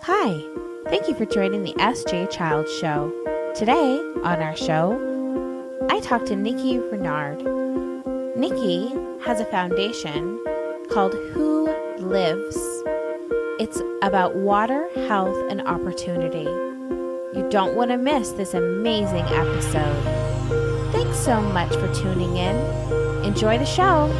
Hi, thank you for joining the S.J. Childs Show. Today on our show, I talked to Nicci Renouard. Nicci has a foundation called WHOlives. It's about water, health, and opportunity. You don't want to miss this amazing episode. Thanks so much for tuning in. Enjoy the show.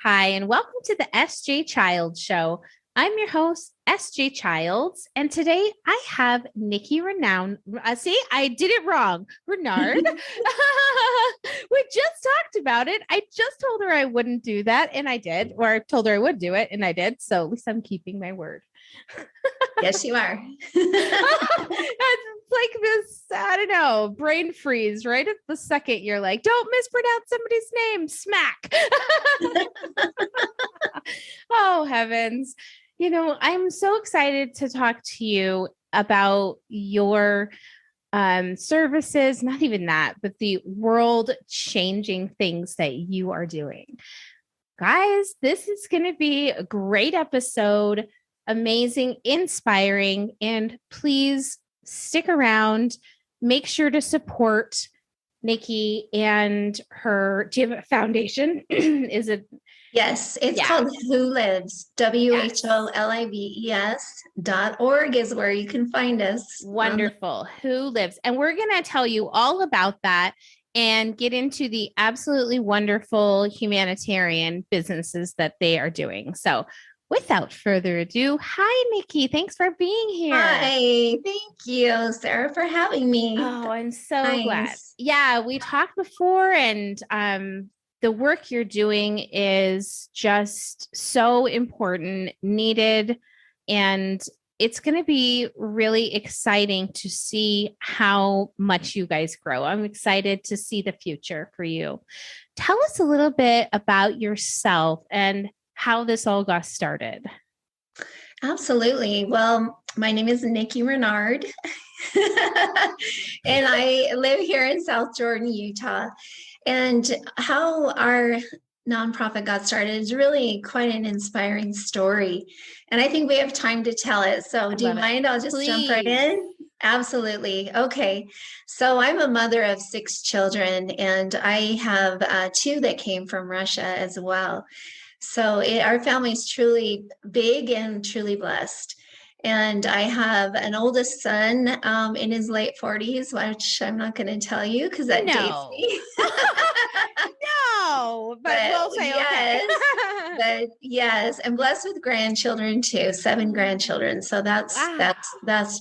Hi, and welcome to the S.J. Childs Show. I'm your host, S.J. Childs, and today I have Nicci Renouard. See, I did it wrong. Renouard. We just talked about it. I just told her I wouldn't do that, and I did. Or I told her I would do it, and I did. So at least I'm keeping my word. Yes, you are. It's like this, I don't know, brain freeze right at the second. You're like, don't mispronounce somebody's name. Smack. Oh, heavens. You know, I'm so excited to talk to you about your services, not even that, but the world changing things that you are doing. Guys, this is going to be a great episode. Amazing, inspiring, and please stick around. Make sure to support Nicci and her. Do you have a foundation? Is it? Yes, it's called WHOlives, WHOlives.org is where you can find us. Wonderful. WHOlives. And we're going to tell you all about that and get into the absolutely wonderful humanitarian businesses that they are doing. So without further ado, hi, Nicci. Thanks for being here. Hi, thank you, Sarah, for having me. Oh, I'm so glad. Yeah, we talked before, and the work you're doing is just so important, needed, and it's going to be really exciting to see how much you guys grow. I'm excited to see the future for you. Tell us a little bit about yourself and how this all got started. Absolutely. Well, my name is Nicci Renouard, and I live here in South Jordan, Utah. And how our nonprofit got started is really quite an inspiring story. And I think we have time to tell it. So do you mind? I'll just jump right in. Absolutely. Okay. So I'm a mother of 6 children, and I have 2 that came from Russia as well. So our family is truly big and truly blessed. And I have an oldest son in his late 40s, which I'm not going to tell you because that dates me. No, but we'll say yes, okay. But yes, and blessed with grandchildren too, 7 grandchildren. So that's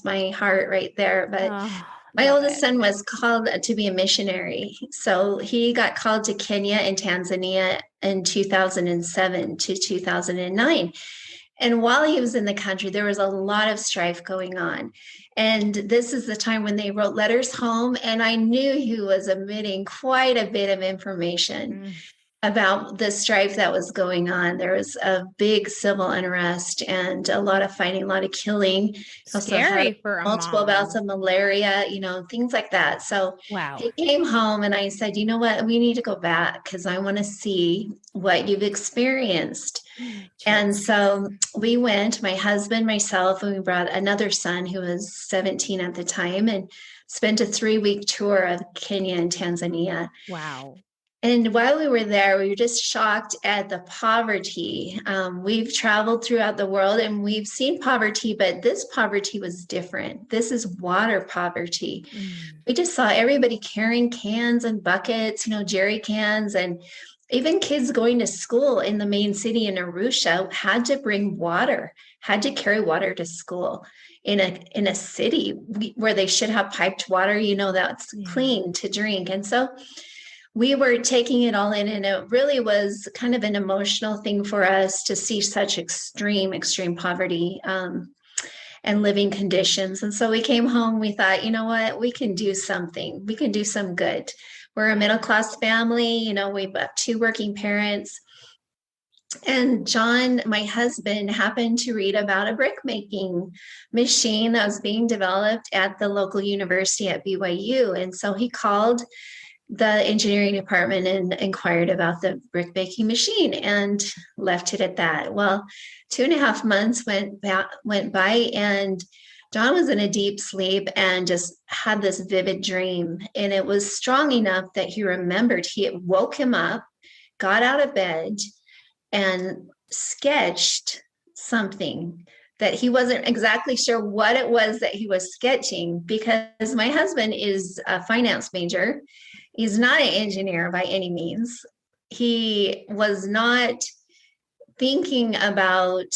my heart right there. But my oldest son was called to be a missionary. So he got called to Kenya and Tanzania in 2007 to 2009. And while he was in the country, there was a lot of strife going on. And this is the time when they wrote letters home. And I knew he was omitting quite a bit of information about the strife that was going on. There was a big civil unrest and a lot of fighting, a lot of killing. Scary for multiple bouts of malaria, things like that. So he came home and I said, you know what, we need to go back because I want to see what you've experienced. And so we went, my husband, myself, and we brought another son who was 17 at the time and spent a 3-week tour of Kenya and Tanzania. Wow. And while we were there, we were just shocked at the poverty. We've traveled throughout the world and we've seen poverty, but this poverty was different. This is water poverty. We just saw everybody carrying cans and buckets, jerry cans, and even kids going to school in the main city in Arusha had to bring water, had to carry water to school in a city where they should have piped water, that's clean to drink. And so we were taking it all in, and it really was kind of an emotional thing for us to see such extreme poverty and living conditions. And so we came home, we thought, you know what, we can do something. We can do some good. We're a middle-class family, we've got 2 working parents. And John, my husband, happened to read about a brick making machine that was being developed at the local university at BYU. And so he called the engineering department and inquired about the brick baking machine and left it at that. Well, 2.5 months went by, and John was in a deep sleep and just had this vivid dream. And it was strong enough that he remembered. He woke him up, got out of bed, and sketched something that he wasn't exactly sure what it was that he was sketching, because my husband is a finance major. He's not an engineer by any means. He was not thinking about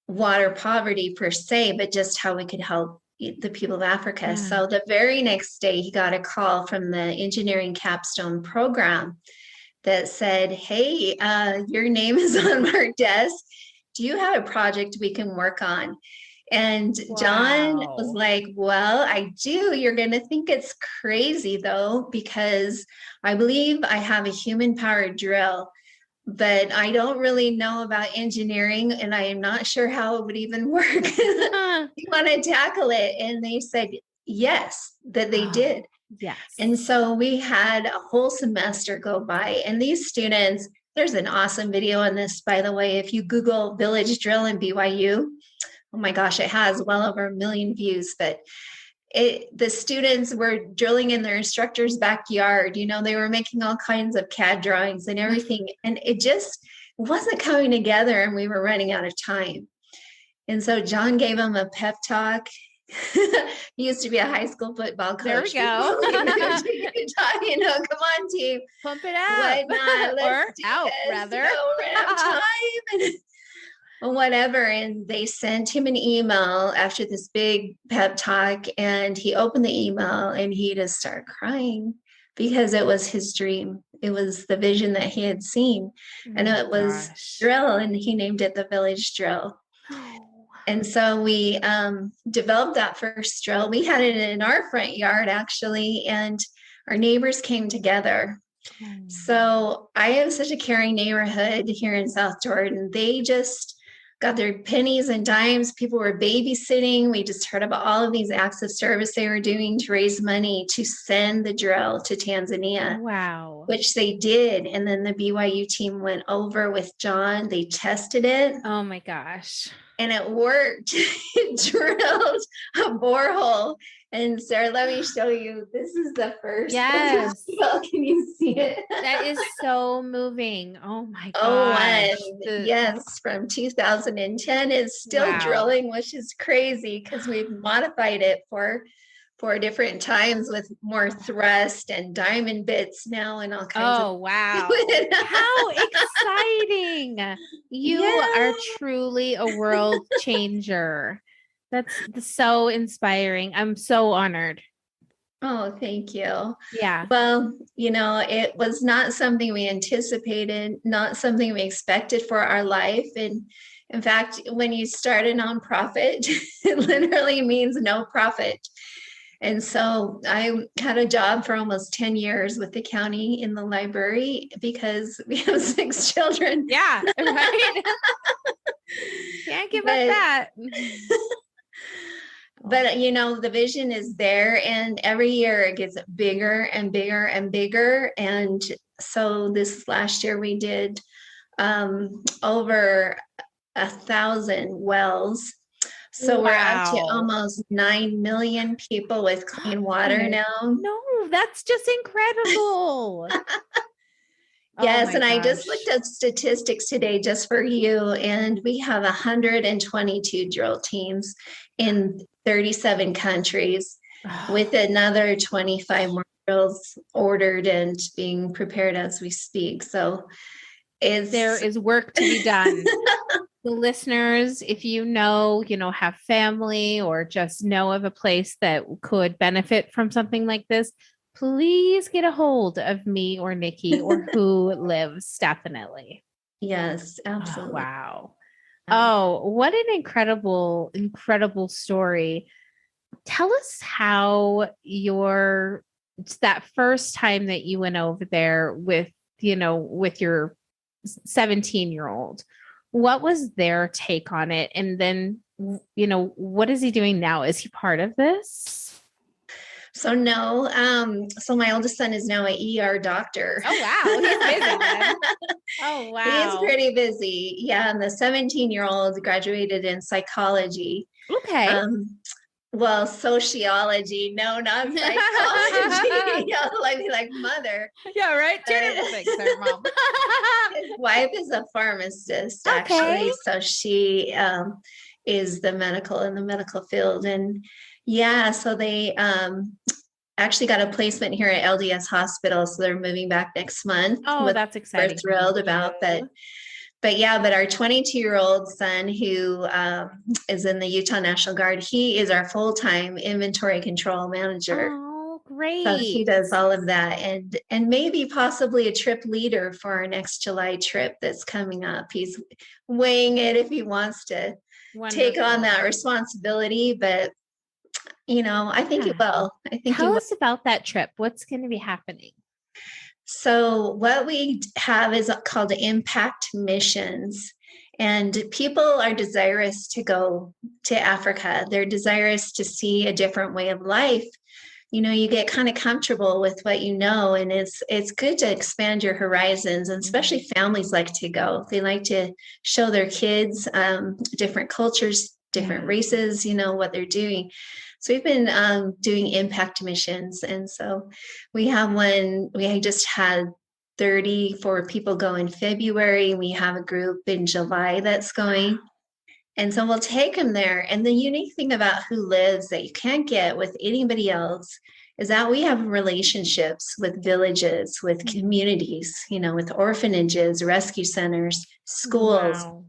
water poverty per se, but just how we could help the people of Africa. Yeah. So the very next day, he got a call from the engineering capstone program that said, hey, your name is on our desk. Do you have a project we can work on? And John was like, well, I do. You're going to think it's crazy, though, because I believe I have a human-powered drill, but I don't really know about engineering, and I am not sure how it would even work. You want to tackle it? And they said yes, that they did. Yes. And so we had a whole semester go by, and these students, there's an awesome video on this, by the way. If you Google village drill in BYU, oh my gosh, it has well over 1 million views. But the students were drilling in their instructor's backyard. They were making all kinds of CAD drawings and everything. And it just wasn't coming together, and we were running out of time. And so John gave them a pep talk. He used to be a high school football coach. There we go. Come on, team. Pump it up. Or out, rather. We're out of time. And whatever. And they sent him an email after this big pep talk, and he opened the email and he just started crying, because it was his dream. It was the vision that he had seen. And it was drill, and he named it the village drill. And so we developed that first drill. We had it in our front yard, actually, and our neighbors came together. So I have such a caring neighborhood here in South Jordan. They just got their pennies and dimes. People were babysitting. We just heard about all of these acts of service they were doing to raise money to send the drill to Tanzania. Wow. Which they did. And then the BYU team went over with John. They tested it. Oh my gosh. And it worked. It drilled a borehole. And Sarah, let me show you. This is the first. Yes. Can you see it? That is so moving. Oh my gosh. Yes, from 2010. It's still drilling, which is crazy, because we've modified it for different times with more thrust and diamond bits now and all kinds of. Oh, wow. How exciting. You are truly a world changer. That's so inspiring. I'm so honored. Oh, thank you. Yeah. Well, it was not something we anticipated, not something we expected for our life. And in fact, when you start a nonprofit, it literally means no profit. And so I had a job for almost 10 years with the county in the library, because we have 6 children. Yeah, right. Can't give up that. But, the vision is there, and every year it gets bigger and bigger and bigger. And so this last year we did over 1,000 wells. So we're up to almost 9 million people with clean water now. No, that's just incredible. Yes, and I just looked at statistics today just for you, and we have 122 drill teams in 37 countries, with another 25 more drills ordered and being prepared as we speak. So there is work to be done. The listeners, if have family or just know of a place that could benefit from something like this, please get a hold of me or Nicci or WHOlives, definitely. Yes, absolutely. Oh, wow. Oh, what an incredible, incredible story. Tell us how that first time that you went over there with your 17-year-old, what was their take on it? And then, what is he doing now? Is he part of this? So no, so my oldest son is now an ER doctor. Oh, wow. He's busy then. Oh, He is wow. pretty busy. Yeah, and the 17-year-old graduated in psychology. Okay. Um, well, sociology, no, not psychology. Yeah, like mother. Yeah, right. Two different things there, Mom. His wife is a pharmacist, Okay. actually. So she is the medical in the medical field. And yeah, so they actually got a placement here at LDS Hospital. So they're moving back next month, Oh, which that's we're exciting. thrilled about. But yeah, but our 22-year-old son who is in the Utah National Guard, he is our full-time inventory control manager. Oh, So he great. does all of that, and maybe possibly a trip leader for our next July trip that's coming up. He's weighing it if he wants to take on that Wonderful. responsibility, but I think he Yeah. will. I think he Tell will. us about that trip. What's going to be happening? So what we have is called impact missions. And people are desirous to go to Africa. They're desirous to see a different way of life. You get kind of comfortable with what you know, and it's good to expand your horizons, and especially families like to go. They like to show their kids different cultures, different races, what they're doing. So we've been doing impact missions, and so we have one. We just had 34 people go in February. We have a group in July that's going. And so we'll take them there. And the unique thing about WHOlives that you can't get with anybody else is that we have relationships with villages, with communities, with orphanages, rescue centers, schools. Wow.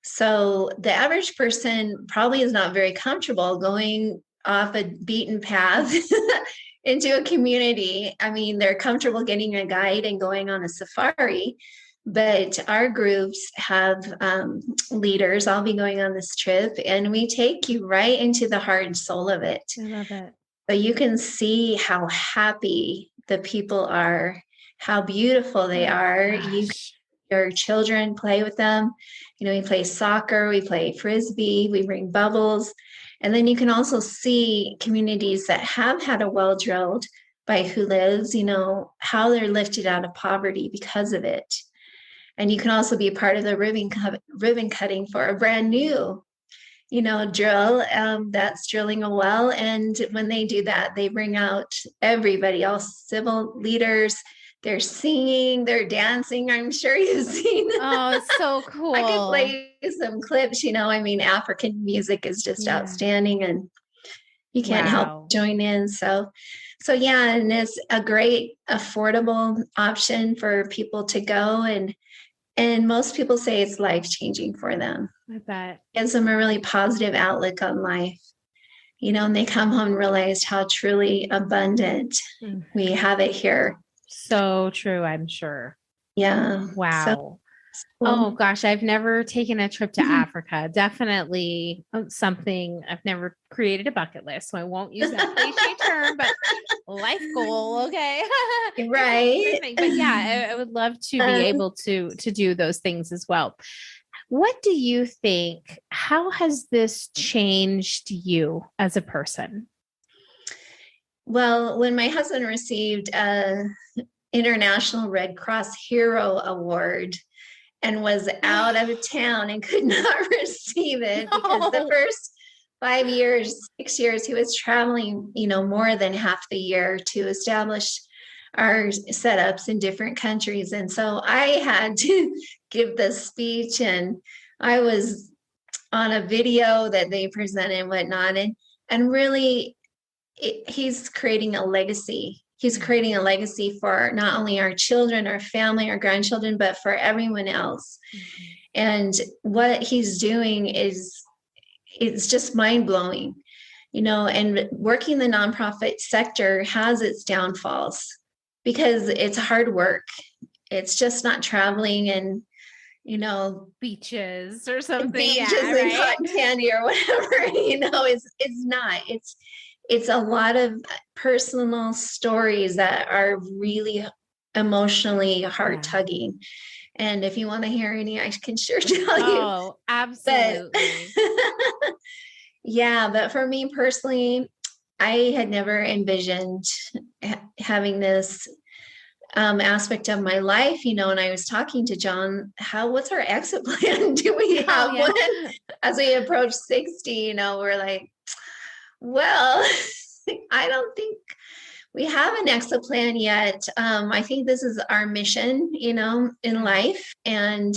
So the average person probably is not very comfortable going off a beaten path into a community. I mean, they're comfortable getting a guide and going on a safari. But our groups have leaders. I'll be going on this trip, and we take you right into the heart and soul of it. I love it. So you can see how happy the people are, how beautiful they are. Your children play with them. We play soccer, we play frisbee, we bring bubbles. And then you can also see communities that have had a well drilled by WHOlives, how they're lifted out of poverty because of it. And you can also be part of the ribbon cutting for a brand new, drill that's drilling a well. And when they do that, they bring out everybody, all civil leaders. They're singing, they're dancing. I'm sure you've seen. Oh, it's so cool. I could play some clips. African music is just outstanding, and you can't help join in. So yeah, and it's a great affordable option for people to go, and most people say it's life-changing for them. I bet. It gives them a really positive outlook on life. And they come home and realize how truly abundant we have it here. So true, I'm sure. Yeah. Wow. Oh gosh, I've never taken a trip to Africa. Definitely something. I've never created a bucket list, so I won't use that cliche term, but life goal. Okay. Right. But yeah, I would love to be able to do those things as well. What do you think? How has this changed you as a person? Well, when my husband received an International Red Cross Hero Award and was out of town and could not receive it because the first 5 years, 6 years, he was traveling, more than half the year to establish our setups in different countries. And so I had to give this speech, and I was on a video that they presented and whatnot. And really, he's creating a legacy. He's creating a legacy for not only our children, our family, our grandchildren, but for everyone else. And what he's doing it's just mind-blowing, and working the nonprofit sector has its downfalls because it's hard work. It's just not traveling and, beaches or something. Beaches and cotton candy or whatever, it's not. It's a lot of personal stories that are really emotionally heart-tugging. And if you want to hear any, I can sure tell you. Oh, absolutely. Yeah, but for me personally, I had never envisioned having this aspect of my life, and I was talking to John, what's our exit plan? Do we have one? As we approach 60, we're like, well, I don't think we have an exit plan yet. I think this is our mission, in life. And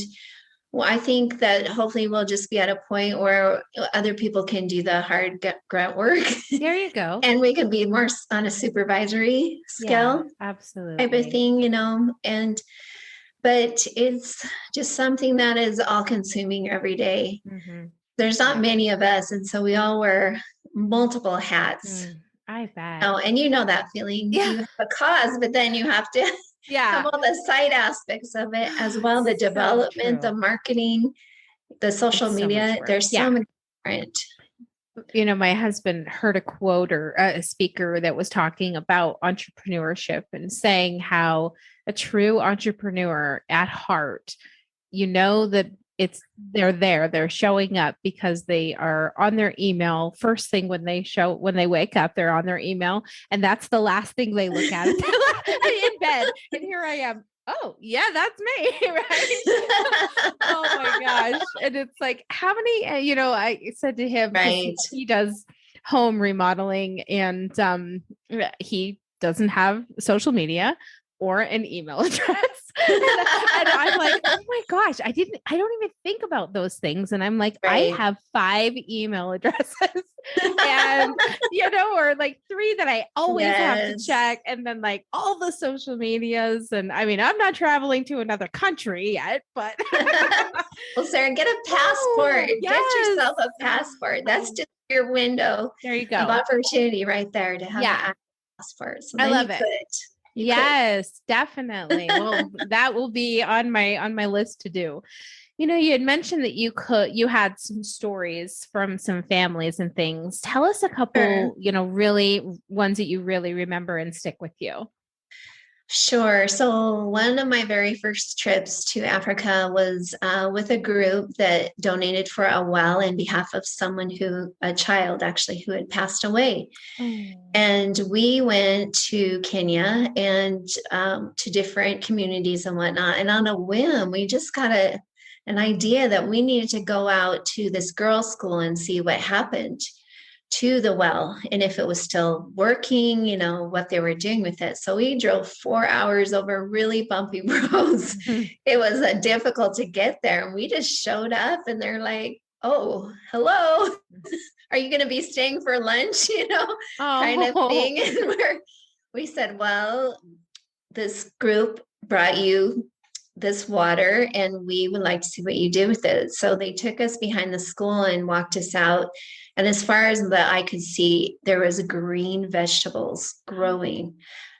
I think that hopefully we'll just be at a point where other people can do the hard grunt work. There you go. And we can be more on a supervisory scale. Absolutely. Type of thing, but it's just something that is all consuming every day. Mm-hmm. There's not many of us. And so we all wear multiple hats. I bet. Oh, and that feeling. You have a cause, but then you have to have all the side aspects of it as well. The development, the marketing, the social media. There's so many different. My husband heard a quote or a speaker that was talking about entrepreneurship and saying how a true entrepreneur at heart, that they're showing up because they are on their email first thing when they wake up, they're on their email, and that's the last thing they look at in bed. And here I am. Oh yeah, that's me. Right. Oh my gosh. And it's like, how many, I said to him, he does home remodeling, and he doesn't have social media or an email address. And I'm like, oh my gosh, I don't even think about those things. And I'm like, I have 5 email addresses and, or like 3 that I always have to check. And then like all the social medias. And I mean, I'm not traveling to another country yet, but. Well, Sarah, get a passport. Get yourself a passport. That's just your window. There you go. Of opportunity right there to have a passport. So I love it. Yes, definitely. Well, that will be on my list to do. You had mentioned that you had some stories from some families and things. Tell us a couple, really ones that you really remember and stick with you. Sure. So one of my very first trips to Africa was with a group that donated for a well in behalf of a child actually, who had passed away. And we went to Kenya and to different communities and whatnot. And on a whim, we just got an idea that we needed to go out to this girls' school and see what happened to the well and if it was still working, what they were doing with it. So we drove 4 hours over really bumpy roads. It was difficult to get there. And we just showed up and they're like, oh, hello. Are you going to be staying for lunch? Kind of thing. And we said, well, this group brought you this water and we would like to see what you do with it. So they took us behind the school and walked us out. And as far as the eye could see, there was green vegetables growing.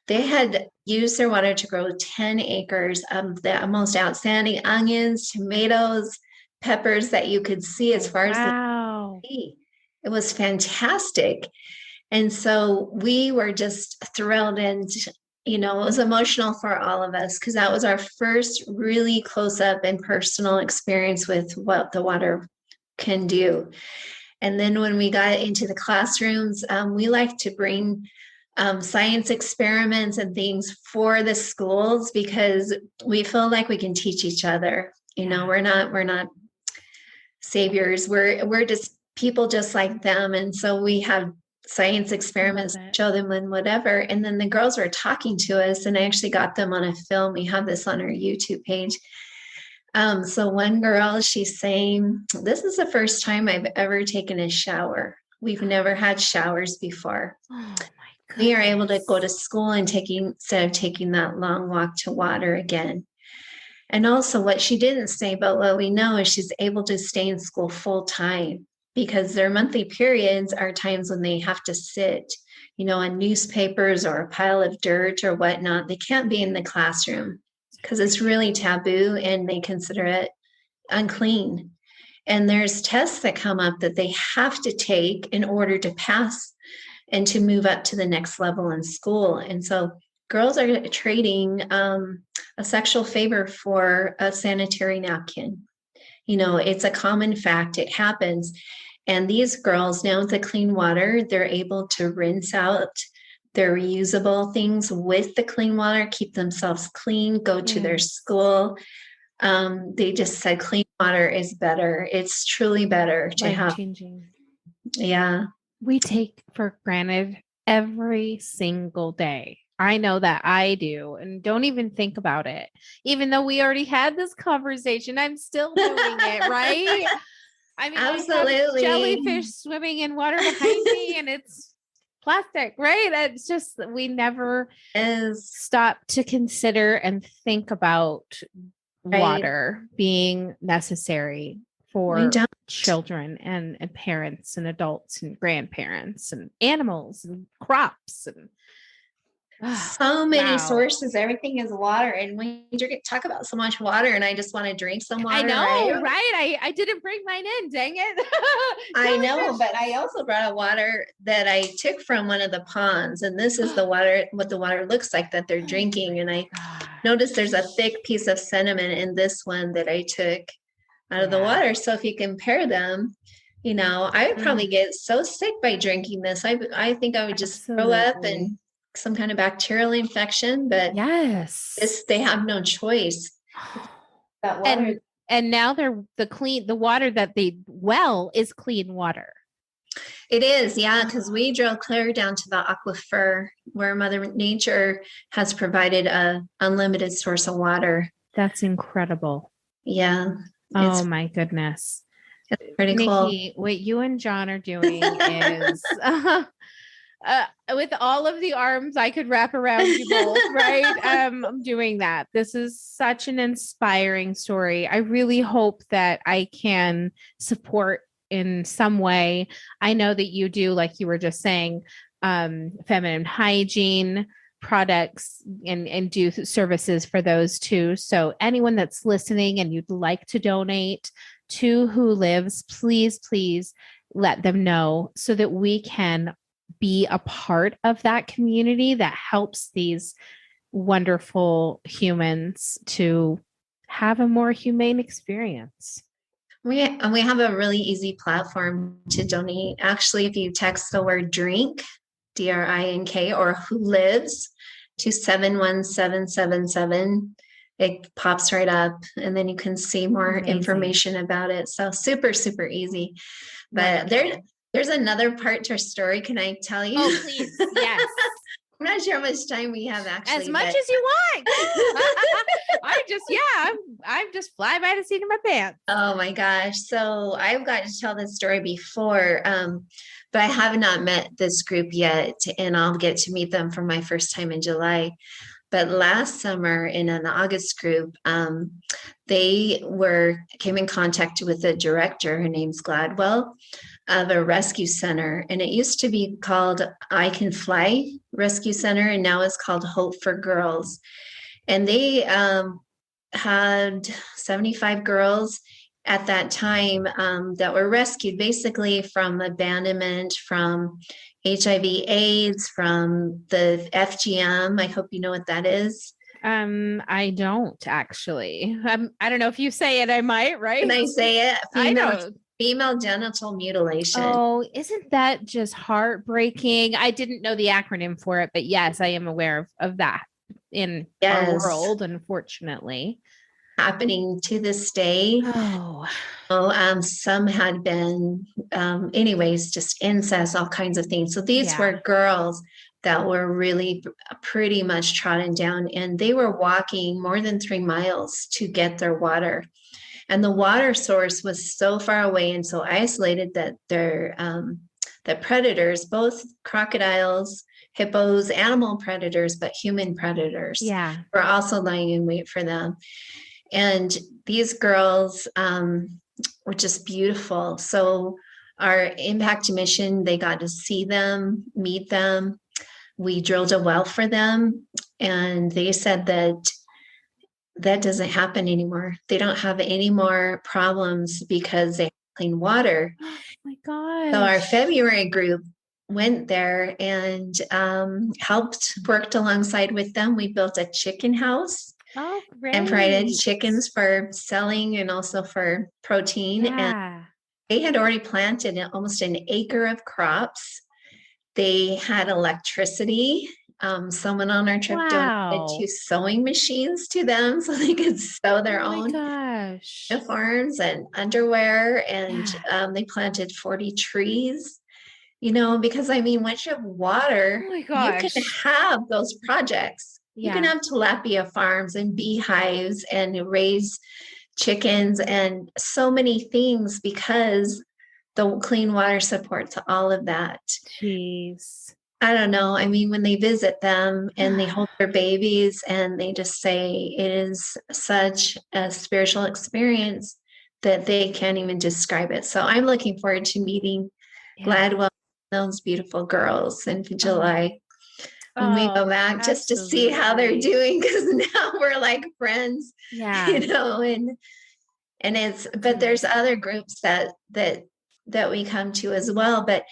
They had used their water to grow 10 acres of the most outstanding onions, tomatoes, peppers that you could see as far as the sea. It was fantastic. And so we were just thrilled, and it was emotional for all of us because that was our first really close up and personal experience with what the water can do. And then when we got into the classrooms, we like to bring science experiments and things for the schools because we feel like we can teach each other. We're not saviors. We're just people just like them. And so we have science experiments, show them and whatever. And then the girls were talking to us, and I actually got them on a film. We have this on our YouTube page. So one girl, she's saying, this is the first time I've ever taken a shower. We've never had showers before. Oh my goodness. We are able to go to school and instead of taking that long walk to water again. And also what she didn't say, but what we know is she's able to stay in school full time because their monthly periods are times when they have to sit, on newspapers or a pile of dirt or whatnot. They can't be in the classroom because it's really taboo and they consider it unclean. And there's tests that come up that they have to take in order to pass and to move up to the next level in school. And so girls are trading a sexual favor for a sanitary napkin. It's a common fact. It happens. And these girls now with the clean water, they're able to rinse out their reusable things with the clean water, keep themselves clean, go to their school. They just said clean water is better. It's truly better to have. Life-changing. Yeah. We take for granted every single day. I know that I do, and don't even think about it. Even though we already had this conversation, I'm still doing it, right? I mean, absolutely. I have jellyfish swimming in water behind me, and it's plastic, right? It's just we never stop to consider and think about water being necessary for children and parents and adults and grandparents and animals and crops and so many sources. Everything is water. And when you talk about so much water, and I just want to drink some water. I know, right? I didn't bring mine in, dang it. I know, but I also brought a water that I took from one of the ponds. And this is the water, what the water looks like that they're drinking. And I noticed there's a thick piece of sediment in this one that I took out of the water. So if you compare them, you know, I would probably get so sick by drinking this. I think I would just throw up and some kind of bacterial infection, but they have no choice. That water. And now they're the water that they is clean water. It is, yeah, because we drove clear down to the aquifer where Mother Nature has provided a unlimited source of water. That's incredible. Yeah. Oh my goodness. It's pretty Nicci, cool. What you and John are doing is with all of the arms I could wrap around you both, right? I'm doing that. This is such an inspiring story. I really hope that I can support in some way. I know that you do, like you were just saying, feminine hygiene products and do services for those too. So anyone that's listening and you'd like to donate to WHOlives, please let them know so that we can be a part of that community that helps these wonderful humans to have a more humane experience. We have a really easy platform to donate. Actually, if you text the word drink, DRINK, or WHOlives to 71777, it pops right up, and then you can see more information about it. So super easy. But there's another part to our story. Can I tell you? Oh, please. Yes. I'm not sure how much time we have actually. As much as you want. I'm just fly by the seat of my pants. Oh my gosh. So I've got to tell this story before, but I have not met this group yet, and I'll get to meet them for my first time in July. But last summer in an August group, they came in contact with the director, her name's Gladwell, of a rescue center. And it used to be called I Can Fly Rescue Center, and now it's called Hope for Girls. And they had 75 girls at that time that were rescued basically from abandonment, from HIV/AIDS, from the FGM. I hope you know what that is. I don't actually. I don't know if you say it, I might, right? Can I say it? I know. Female genital mutilation. Oh, isn't that just heartbreaking? I didn't know the acronym for it, but yes, I am aware of that in our world, unfortunately. Happening to this day. Some had been, anyways, just incest, all kinds of things. So these were girls that were really pretty much trodden down, and they were walking more than 3 miles to get their water. And the water source was so far away and so isolated that the predators, both crocodiles, hippos, animal predators, but human predators, were also lying in wait for them. And these girls were just beautiful. So our impact mission, they got to see them, meet them. We drilled a well for them, and they said that doesn't happen anymore. They don't have any more problems because they have clean water. Oh my God. So our February group went there and worked alongside with them. We built a chicken house. Oh, great. And provided chickens for selling and also for protein. Yeah. They had already planted almost an acre of crops. They had electricity. Someone on our trip donated Wow. 2 sewing machines to them so they could sew their Oh my own gosh. uniforms and underwear. And Yeah. they planted 40 trees, because I mean, once you have Oh water, my you can gosh. have those projects. You can Yeah. have tilapia farms and beehives and raise chickens and so many things because the clean water supports all of that. Jeez. I don't know. I mean, when they visit them and they hold their babies and they just say it is such a spiritual experience that they can't even describe it. So I'm looking forward to meeting Yeah. Gladwell, those beautiful girls in Oh, July when we go oh, back just to see how they're absolutely. doing because now we're like friends, Yeah. and it's It's but there's amazing. other groups that we come to as well. But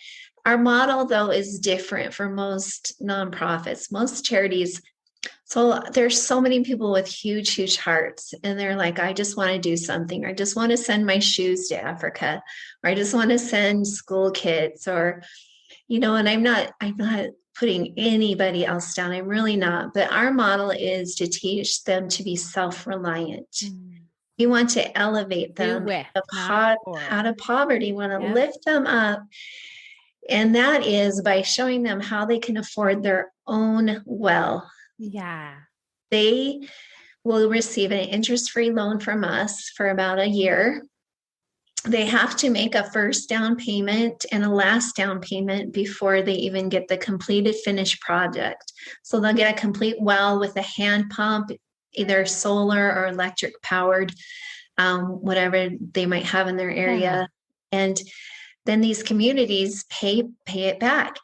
our model though is different for most nonprofits, most charities. So there's so many people with huge, huge hearts, and they're like, I just want to do something. I just want to send my shoes to Africa, or I just want to send school kids, or and I'm not putting anybody else down. I'm really not. But our model is to teach them to be self-reliant. Mm. We want to elevate Do them with, not out for. of poverty. We want to Yep. lift them up. And that is by showing them how they can afford their own well. Yeah. They will receive an interest-free loan from us for about a year. They have to make a first down payment and a last down payment before they even get the completed finished project. So they'll get a complete well with a hand pump, either solar or electric powered, whatever they might have in their Yeah. area. And then these communities pay it back.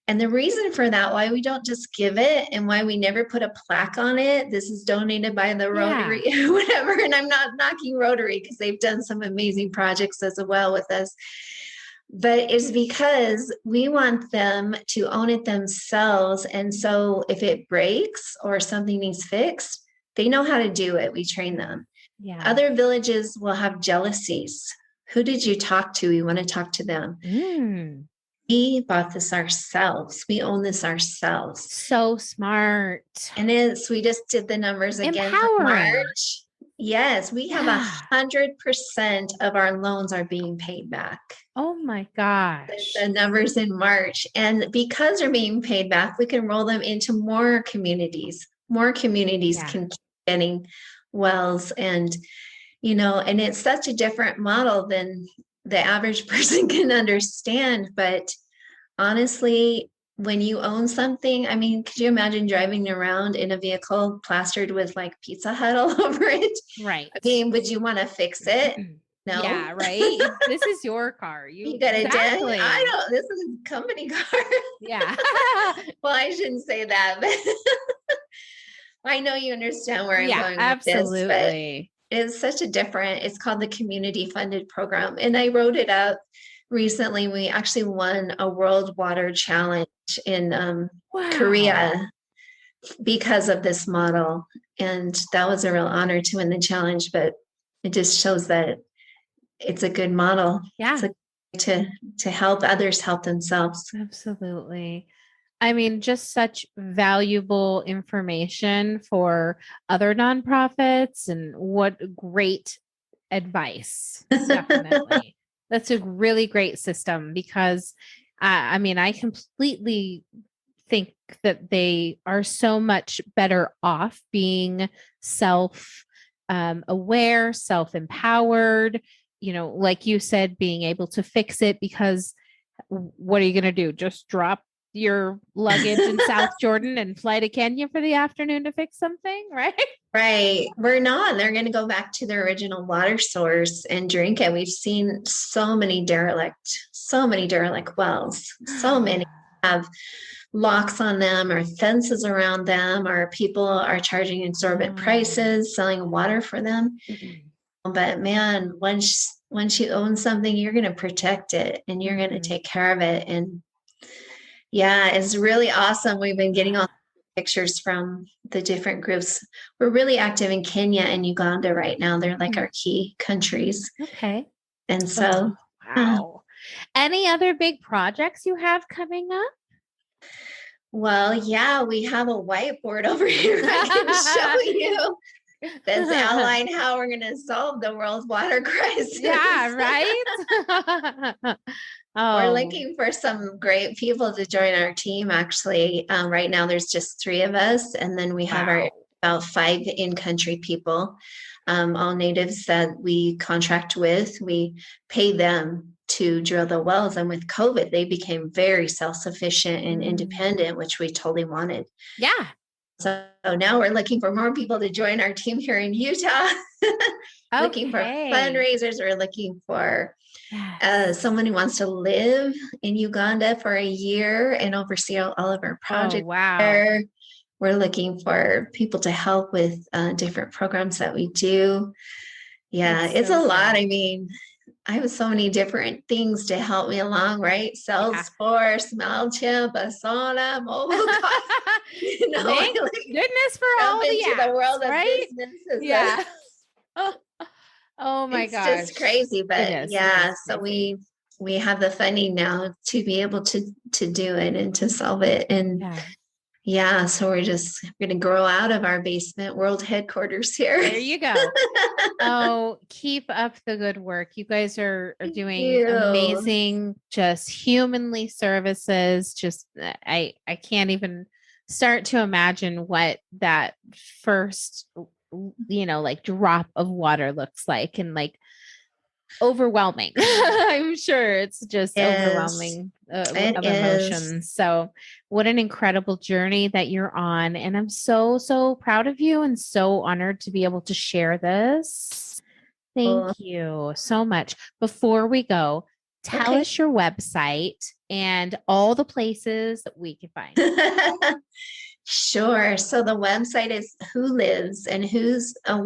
And the reason for that, why we don't just give it and why we never put a plaque on it, this is donated by the Yeah. Rotary, whatever. And I'm not knocking Rotary because they've done some amazing projects as well with us. But it's because we want them to own it themselves. And so if it breaks or something needs fixed, they know how to do it. We train them. Yeah. Other villages will have jealousies. Who did you talk to? We want to talk to them. Mm. We bought this ourselves. We own this ourselves. So smart. And we just did the numbers again for Empowering. March. Yes, we have Yeah. 100% of our loans are being paid back. Oh my The gosh. numbers in March. And because they're being paid back, we can roll them into more communities. More communities Yeah. can keep getting wells and it's such a different model than the average person can understand. But honestly, when you own something, I mean, could you imagine driving around in a vehicle plastered with like Pizza Hut all over it? Right. I mean, would you want to fix it? Yeah, No. right. This is your car. You You got a dent? exactly. This is a company car. Yeah. Well, I shouldn't say that, but I know you understand where I'm Yeah, going with this, but absolutely. it's called the community funded program. And I wrote it up recently. We actually won a World Water Challenge in Wow. Korea because of this model. And that was a real honor to win the challenge, but it just shows that it's a good model. Yeah, It's a to help others help themselves. absolutely. I mean, just such valuable information for other nonprofits and what great advice. Definitely. That's a really great system because I mean, I completely think that they are so much better off being self aware, self empowered, like you said, being able to fix it because what are you going to do? Just drop your luggage in South Jordan and fly to Kenya for the afternoon to fix something, right? Right. We're not. They're going to go back to their original water source and drink it. We've seen so many derelict wells. So many have locks on them or fences around them, or people are charging exorbitant prices selling water for them. But man, once you own something, you're going to protect it and you're going to take care of it. And yeah, it's really awesome. We've been getting all pictures from the different groups. We're really active in Kenya and Uganda right now. They're like our key countries. Okay. And so Wow. Any other big projects you have coming up? Well, yeah, we have a whiteboard over here I can show you that's outline how we're going to solve the world's water crisis. Yeah, right? We're Oh, looking for some great people to join our team, actually. Right now, there's just 3 of us, and then we have our wow. about 5 in-country people, all natives that we contract with. We pay them to drill the wells, and with COVID, they became very self-sufficient and independent, which we totally wanted. Yeah. So now we're looking for more people to join our team here in Utah. Looking for Okay. fundraisers. We're looking for Yes. someone who wants to live in Uganda for a year and oversee all of our Oh, projects wow. there. We're looking for people to help with different programs that we do. Yeah, That's it's so a lot. good. I mean, I have so many different things to help me along, right? Yeah. Salesforce, MailChimp, Asana, mobile Thank like goodness for jump all the into the apps, world of right? business. Yeah. Oh my It's just gosh. crazy, It but is. It yeah, is so crazy. we have the funding now to be able to do it and to solve it. And Yeah. yeah, so we're just going to grow out of our basement world headquarters here. There you go. Oh, keep up the good work. You guys are Thank doing you. amazing, just humanly services. Just I can't even start to imagine what that first like drop of water looks like, and like overwhelming. I'm sure it's just Yes, overwhelming it of is. emotions. So, what an incredible journey that you're on. And I'm so, so proud of you and so honored to be able to share this. Oh, Thank you so much. Before we go, tell okay. us your website and all the places that we can find you. Sure. So the website is Who Lives, and who's an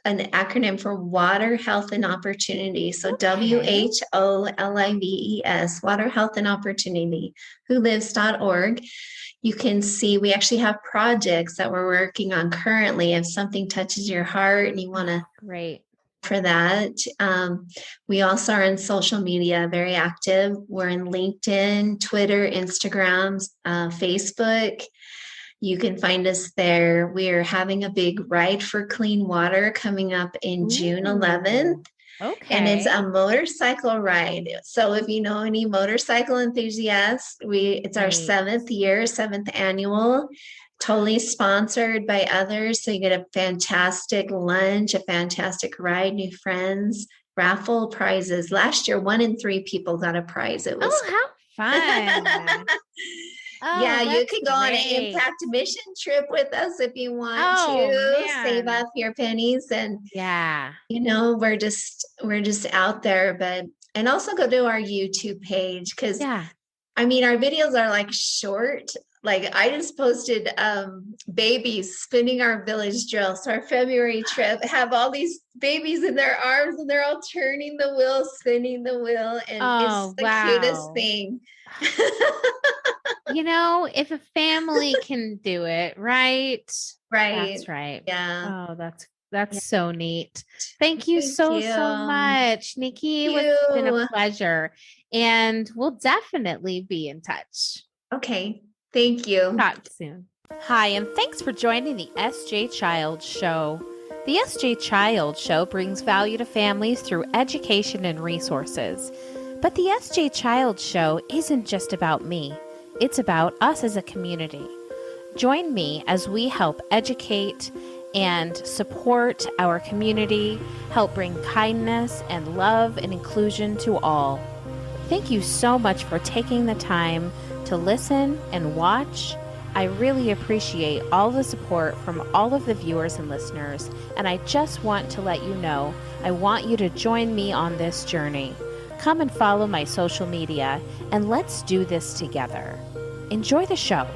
acronym for Water, Health, and Opportunity. So Okay. WHOlives, Water, Health, and Opportunity, wholives.org. You can see we actually have projects that we're working on currently. If something touches your heart and you want to Oh, great. for that. We also are in social media, very active. We're in LinkedIn, Twitter, Instagram, Facebook. You can find us there. We are having a big ride for clean water coming up in June Ooh, 11th. And it's okay. a motorcycle ride. So if you know any motorcycle enthusiasts, it's our Great. 7th annual, totally sponsored by others. So you get a fantastic lunch, a fantastic ride, new friends, raffle prizes. Last year, 1 in 3 people got a prize. It was Oh, how fun. yeah, Oh, you that's can go on an great. impact mission trip with us if you want Oh, to save man. up your pennies. And Yeah. we're just out there. But and also go to our YouTube page, because Yeah. I mean our videos are like short. Like I just posted babies spinning our village drill. So our February trip have all these babies in their arms, and they're all turning the wheel, spinning the wheel, and it's Oh, the cutest wow. thing. If a family can do it, right? Right. That's right. Yeah. Oh, that's Yeah. so neat. Thank you Thank so, you. so much, Nikki. It's been a You. pleasure. And we'll definitely be in touch. Okay. Thank you. Talk soon. Hi, and thanks for joining the SJ Child Show. The SJ Child Show brings value to families through education and resources. But the SJ Child Show isn't just about me, it's about us as a community. Join me as we help educate and support our community, help bring kindness and love and inclusion to all. Thank you so much for taking the time to listen and watch. I really appreciate all the support from all of the viewers and listeners, and I just want to let you know I want you to join me on this journey. Come and follow my social media, and let's do this together. Enjoy the show.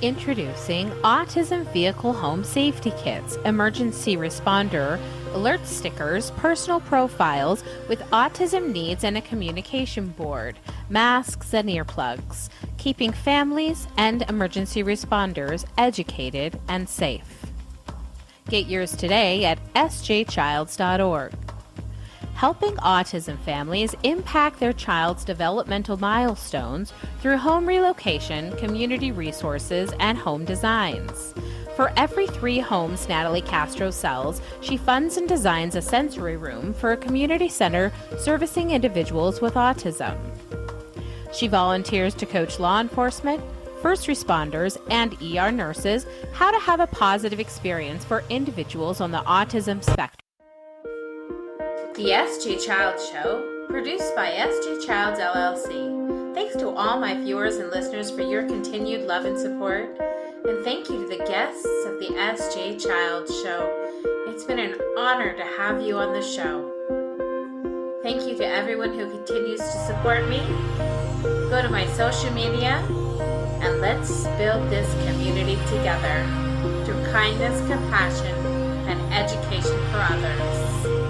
Introducing Autism Vehicle Home Safety Kits, Emergency Responder, alert stickers, personal profiles with autism needs, and a communication board, masks and earplugs, keeping families and emergency responders educated and safe. Get yours today at sjchilds.org. Helping autism families impact their child's developmental milestones through home relocation, community resources, and home designs. For every 3 homes Natalie Castro sells, she funds and designs a sensory room for a community center servicing individuals with autism. She volunteers to coach law enforcement, first responders, and ER nurses how to have a positive experience for individuals on the autism spectrum. The SJ Child Show, produced by SJ Childs LLC. Thanks to all my viewers and listeners for your continued love and support. And thank you to the guests of the SJ Child Show. It's been an honor to have you on the show. Thank you to everyone who continues to support me. Go to my social media and let's build this community together through kindness, compassion, and education for others.